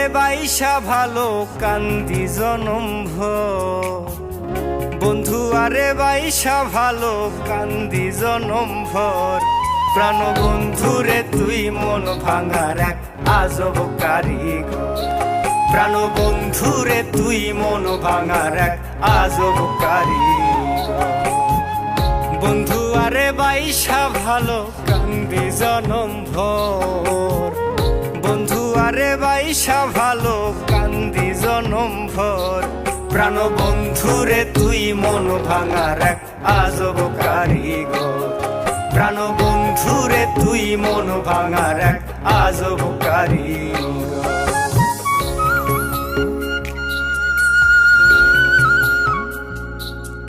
আরে বাইসা ভালো কান্দি জনম ভর, বন্ধু আরে বাইসা ভালো কান্দি জনম ভর। প্রাণ বন্ধুরে তুই মন ভাঙার এক আজব কারিগর, প্রাণ বন্ধুরে তুই মন ভাঙার এক আজব কারিগর। বন্ধু আরে বাইসা ভালো কান্দি জনম ভর, বন্ধু আরে বাইসা ভালো কান্দি জনম ভর। প্রাণ বন্ধুরে তুই মন ভাঙার এক আজব কারিগর, প্রাণ বন্ধুরে তুই মন ভাঙার এক আজব কারিগর।